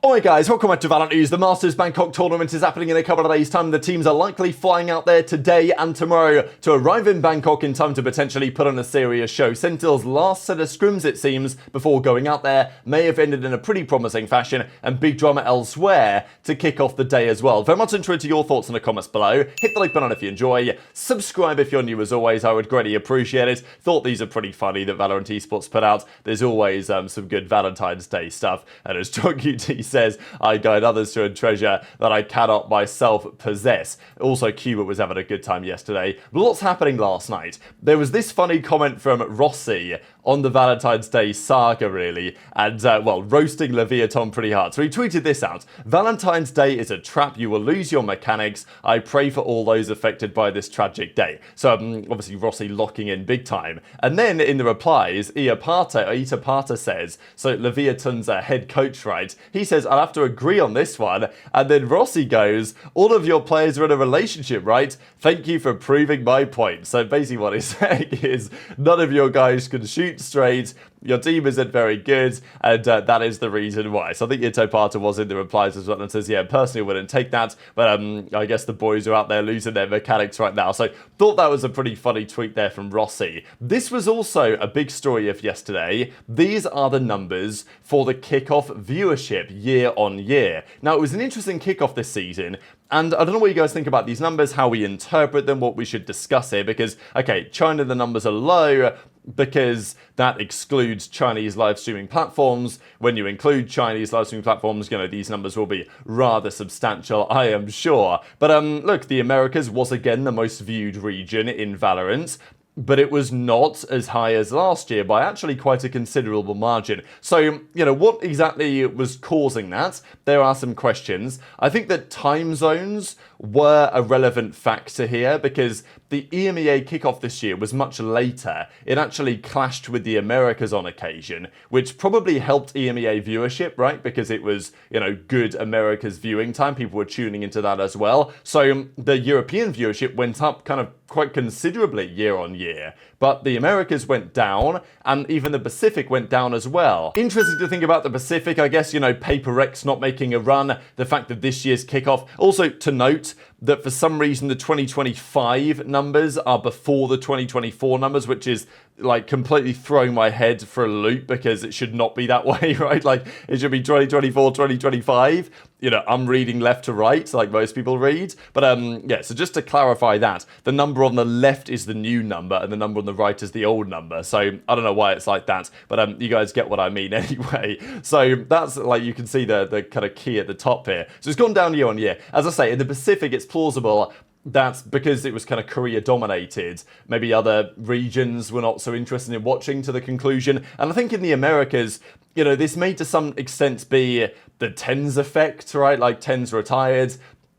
Alright guys, welcome back to VALORANT News. The Masters Bangkok tournament is happening in a couple of days' time. The teams are likely flying out there today and tomorrow to arrive in Bangkok in time to potentially put on a serious show. Sentinels' last set of scrims, it seems, before going out there may have ended in a pretty promising fashion, and big drama elsewhere to kick off the day as well. Very much interested in your thoughts in the comments below. Hit the like button if you enjoy. Subscribe if you're new as always, I would greatly appreciate it. Thought these are pretty funny that VALORANT Esports put out. There's always some good Valentine's Day stuff, and as Gen.G says, I guide others to a treasure that I cannot myself possess. Also, Cuba was having a good time yesterday. Lots happening last night. There was this funny comment from Rossy on the Valentine's Day saga, really, and, well, roasting Leviathan pretty hard. So he tweeted this out: "Valentine's Day is a trap. You will lose your mechanics. I pray for all those affected by this tragic day." So, obviously, Rossy locking in big time. And then, in the replies, Itapata says, so Leviathan's head coach, right? He says, "I'll have to agree on this one." And then Rossy goes, "All of your players are in a relationship, right? Thank you for proving my point." So basically what he's saying is, none of your guys can shoot straight, your team isn't very good, and that is the reason why. So I think Itapata was in the replies as well and says, yeah, personally wouldn't take that, but I guess the boys are out there losing their mechanics right now. So thought that was a pretty funny tweet there from Rossy. This was also a big story of yesterday. These are the numbers for the kickoff viewership year on year. Now, it was an interesting kickoff this season, and I don't know what you guys think about these numbers, how we interpret them, what we should discuss here, because, okay, China, the numbers are low because that excludes Chinese live streaming platforms. When you include Chinese live streaming platforms, you know, these numbers will be rather substantial, I am sure. But look, the Americas was again the most viewed region in Valorant, but it was not as high as last year by actually quite a considerable margin. So, you know, what exactly was causing that? There are some questions. I think that time zones were a relevant factor here because the EMEA kickoff this year was much later. It actually clashed with the Americas on occasion, which probably helped EMEA viewership, right? Because it was, you know, good America's viewing time. People were tuning into that as well. So the European viewership went up kind of quite considerably year on year, but the Americas went down, and even the Pacific went down as well. Interesting to think about the Pacific, I guess, you know, Paper X not making a run, the fact that this year's kickoff. Also to note that for some reason the 2025 numbers are before the 2024 numbers, which is like completely throwing my head for a loop because it should not be that way, right? Like it should be 2024, 2025. You know, I'm reading left to right like most people read. But yeah, so just to clarify that, the number on the left is the new number and the number on the right is the old number. So I don't know why it's like that, but you guys get what I mean anyway. So that's like, you can see the kind of key at the top here. So it's gone down year on year. As I say, in the Pacific, it's plausible that's because it was kind of Korea dominated. Maybe other regions were not so interested in watching to the conclusion. And I think in the Americas, you know, this may to some extent be the TENS effect, right? Like TENS retired.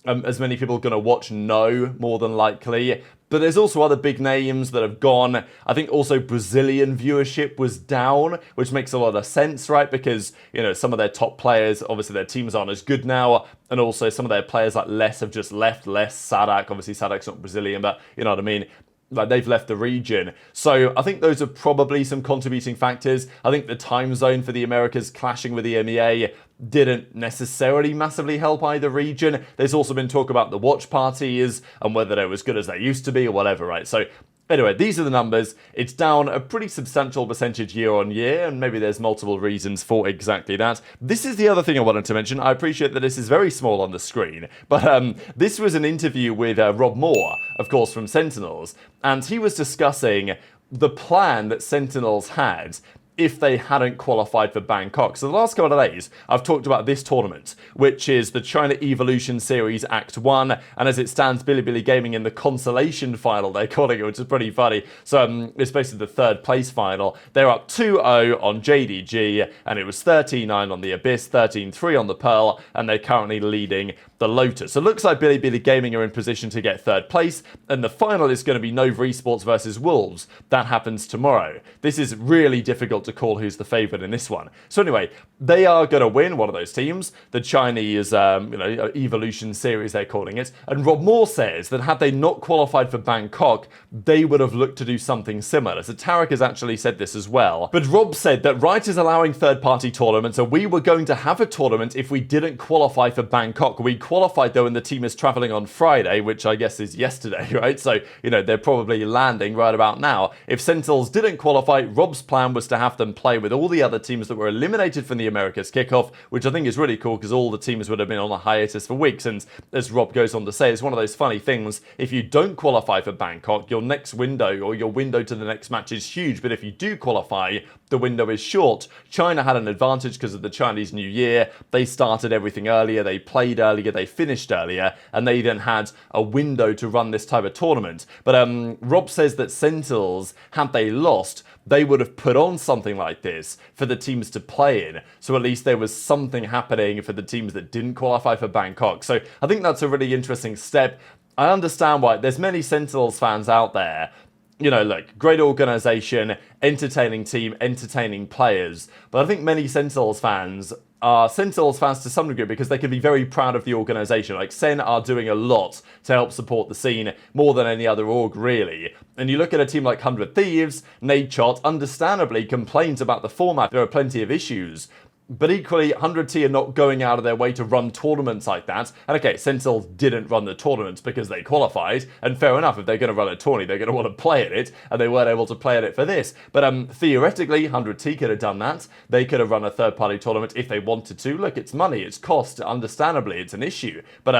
As many people are going to watch? No, more than likely. But there's also other big names that have gone. I think also Brazilian viewership was down, which makes a lot of sense, right? Because, you know, some of their top players, obviously their teams aren't as good now. And also some of their players like LES have just left. LES, SADAC, obviously SADAC's not Brazilian, but you know what I mean? Like they've left the region. So I think those are probably some contributing factors. I think the time zone for the Americas clashing with the EMEA didn't necessarily massively help either region. There's also been talk about the watch parties and whether they're as good as they used to be or whatever, right? So anyway, these are the numbers. It's down a pretty substantial percentage year on year, and maybe there's multiple reasons for exactly that. This is the other thing I wanted to mention. I appreciate that this is very small on the screen, but this was an interview with Rob Moore, of course, from Sentinels, and he was discussing the plan that Sentinels had if they hadn't qualified for Bangkok. So the last couple of days, I've talked about this tournament, which is the China Evolution Series Act 1, and as it stands, Bilibili Gaming in the consolation final, they're calling it, which is pretty funny. So it's basically the third place final. They're up 2-0 on Gen.G, and it was 13-9 on the Abyss, 13-3 on the Pearl, and they're currently leading the Lotus. So it looks like Bilibili Gaming are in position to get third place, and the final is going to be Nova Esports versus Wolves. That happens tomorrow. This is really difficult to to call who's the favourite in this one. So anyway, they are going to win one of those teams, the Chinese Evolution Series they're calling it, and Rob Moore says that had they not qualified for Bangkok, they would have looked to do something similar. So Tarek has actually said this as well. But Rob said that Riot is allowing third-party tournaments, and we were going to have a tournament if we didn't qualify for Bangkok. We qualified though, and the team is travelling on Friday, which I guess is yesterday, right? So, they're probably landing right about now. If Sentinels didn't qualify, Rob's plan was to have them play with all the other teams that were eliminated from the Americas kickoff, which I think is really cool because all the teams would have been on a hiatus for weeks. And as Rob goes on to say, it's one of those funny things. If you don't qualify for Bangkok, your next window or your window to the next match is huge. But if you do qualify, the window is short. China had an advantage because of the Chinese New Year. They started everything earlier, they played earlier, they finished earlier, and they then had a window to run this type of tournament. But Rob says that Sentinels, had they lost, they would have put on something like this for the teams to play in. So at least there was something happening for the teams that didn't qualify for Bangkok. So I think that's a really interesting step. I understand why there's many Sentinels fans out there. Look, great organisation, entertaining team, entertaining players. But I think many Sentinels fans are Sentinels fans to some degree because they can be very proud of the organisation. Like, SEN are doing a lot to help support the scene, more than any other org, really. And you look at a team like 100 Thieves, Nadeshot understandably complains about the format. There are plenty of issues. But equally, 100T are not going out of their way to run tournaments like that. And okay, Sentinels didn't run the tournaments because they qualified. And fair enough, if they're going to run a tourney, they're going to want to play at it. And they weren't able to play at it for this. But theoretically, 100T could have done that. They could have run a third-party tournament if they wanted to. Look, it's money, it's cost. Understandably, it's an issue. But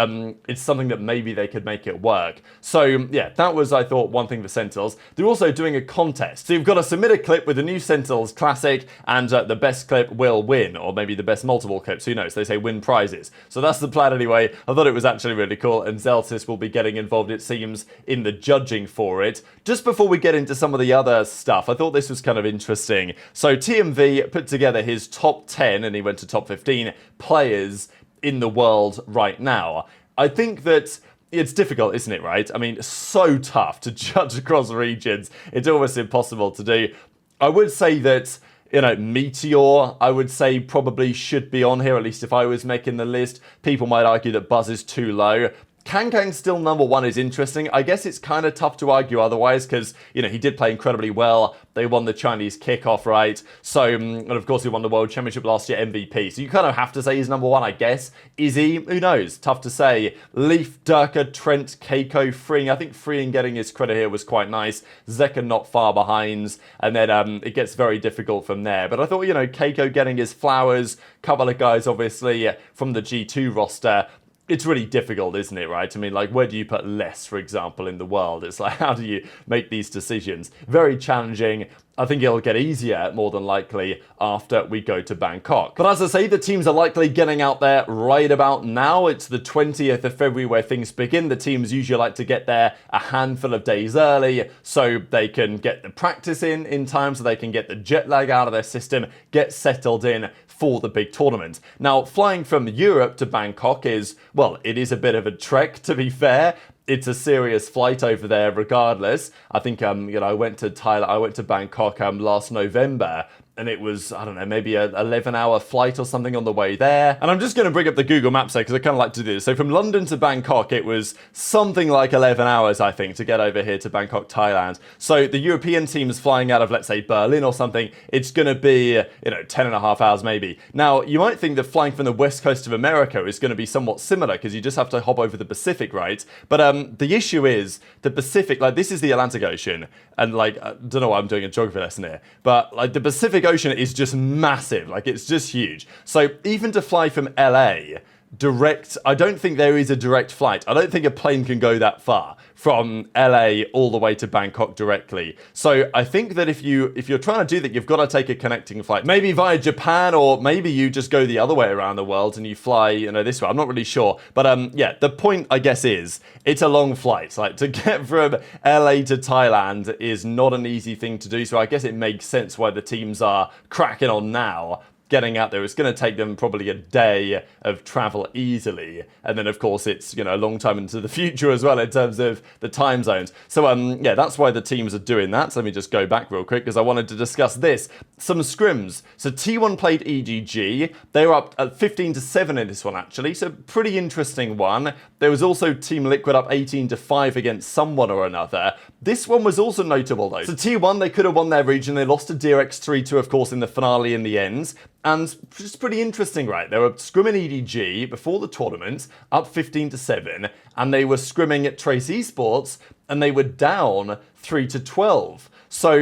it's something that maybe they could make it work. So yeah, that was, I thought, one thing for Sentinels. They're also doing a contest. So you've got to submit a clip with the new Sentinels Classic, and the best clip will win. Or maybe the best multiple clips, who knows? They say win prizes. So that's the plan anyway. I thought it was actually really cool, and Zelsis will be getting involved, it seems, in the judging for it. Just before we get into some of the other stuff, I thought this was kind of interesting. So TMV put together his top 10, and he went to top 15 players in the world right now. I think that it's difficult, isn't it, right? I mean, so tough to judge across regions. It's almost impossible to do. I would say that Meteor, I would say probably should be on here, at least if I was making the list. People might argue that Buzz is too low. Kang still number one is interesting. I guess it's kind of tough to argue otherwise because, he did play incredibly well. They won the Chinese kickoff, right? So, and of course, he won the World Championship last year, MVP. So you kind of have to say he's number one, I guess. Is he? Who knows? Tough to say. Leaf, Durka, Trent, Keiko, Freeing. I think Freeing getting his credit here was quite nice. Zeka not far behind. And then it gets very difficult from there. But I thought, Keiko getting his flowers. Couple of guys, obviously, from the G2 roster. It's really difficult, isn't it, right? I mean, like, where do you put less, for example, in the world? It's like, how do you make these decisions? Very challenging. I think it'll get easier, more than likely, after we go to Bangkok. But as I say, the teams are likely getting out there right about now. It's the 20th of February where things begin. The teams usually like to get there a handful of days early so they can get the practice in time, so they can get the jet lag out of their system, get settled in for the big tournament. Now, flying from Europe to Bangkok is, well, it is a bit of a trek, to be fair. It's a serious flight over there regardless. I think, I went to Thailand, I went to Bangkok last November, and it was, I don't know, maybe a 11-hour flight or something on the way there. And I'm just going to bring up the Google Maps there because I kind of like to do this. So from London to Bangkok, it was something like 11 hours, I think, to get over here to Bangkok, Thailand. So the European teams flying out of, let's say, Berlin or something, it's going to be, 10 and a half hours maybe. Now, you might think that flying from the west coast of America is going to be somewhat similar because you just have to hop over the Pacific, right? But the issue is the Pacific, like, this is the Atlantic Ocean. And, like, I don't know why I'm doing a geography lesson here, but, like, the Pacific Ocean is just massive. Like, it's just huge. So even to fly from LA direct, I don't think there is a direct flight. I don't think a plane can go that far from LA all the way to Bangkok directly. So I think that if you're trying to do that, you've got to take a connecting flight, maybe via Japan, or maybe you just go the other way around the world and you fly, this way. I'm not really sure. But yeah, the point, I guess, is it's a long flight. Like, to get from LA to Thailand is not an easy thing to do. So I guess it makes sense why the teams are cracking on now getting out there. It's going to take them probably a day of travel easily. And then, of course, it's, you know, a long time into the future as well in terms of the time zones. So, yeah, that's why the teams are doing that. So let me just go back real quick because I wanted to discuss this. Some scrims. So T1 played EGG. They were up at 15-7 in this one, actually. So pretty interesting one. There was also Team Liquid up 18-5 against someone or another. This one was also notable, though. So T1, they could have won their region. They lost to DRX 3-2, of course, in the finale in the end. And it's pretty interesting, right? They were scrimming EDG before the tournament, up 15-7, and they were scrimming at Trace Esports, and they were down 3-12. So,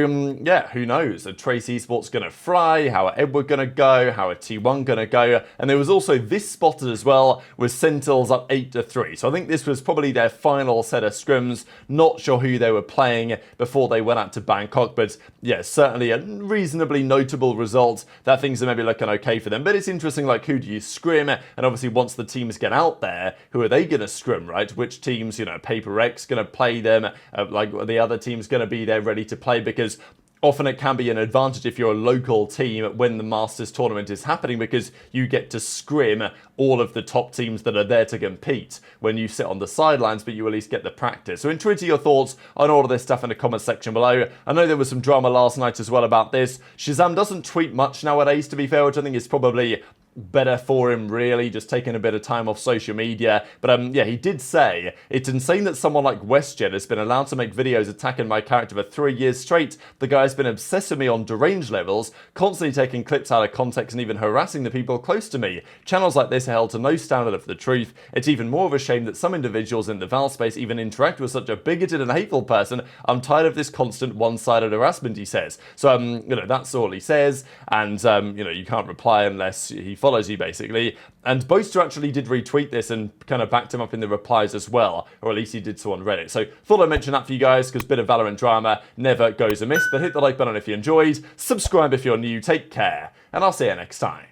yeah, who knows? Are Trace Esports going to fry? How are Edward going to go? How are T1 going to go? And there was also this spotted as well, with Sentinels up 8-3. So I think this was probably their final set of scrims. Not sure who they were playing before they went out to Bangkok, but yeah, certainly a reasonably notable result that things are maybe looking okay for them. But it's interesting, like, who do you scrim? And obviously, once the teams get out there, who are they going to scrim, right? Which teams, you know, Paper X going to play them? Like, the other team's going to be there ready to play, because often it can be an advantage if you're a local team when the Masters tournament is happening, because you get to scrim all of the top teams that are there to compete when you sit on the sidelines, but you at least get the practice. So intrigued to your thoughts on all of this stuff in the comment section below. I know there was some drama last night as well about this. ShahZaM doesn't tweet much nowadays, to be fair, which I think is probably better for him, really, just taking a bit of time off social media. But yeah, he did say, it's insane that someone like WestJet has been allowed to make videos attacking my character for 3 years straight. The guy's been obsessed with me on deranged levels, constantly taking clips out of context and even harassing the people close to me. Channels like this are held to no standard of the truth. It's even more of a shame that some individuals in the Val space even interact with such a bigoted and hateful person. I'm tired of this constant one-sided harassment, he says. So, you know, that's all he says. And, you know, you can't reply unless he follows you, basically. And Boaster actually did retweet this and kind of backed him up in the replies as well, or at least he did so on Reddit. So thought I'd mention that for you guys, because a bit of Valorant drama never goes amiss. But hit the like button if you enjoyed, subscribe if you're new, take care, and I'll see you next time.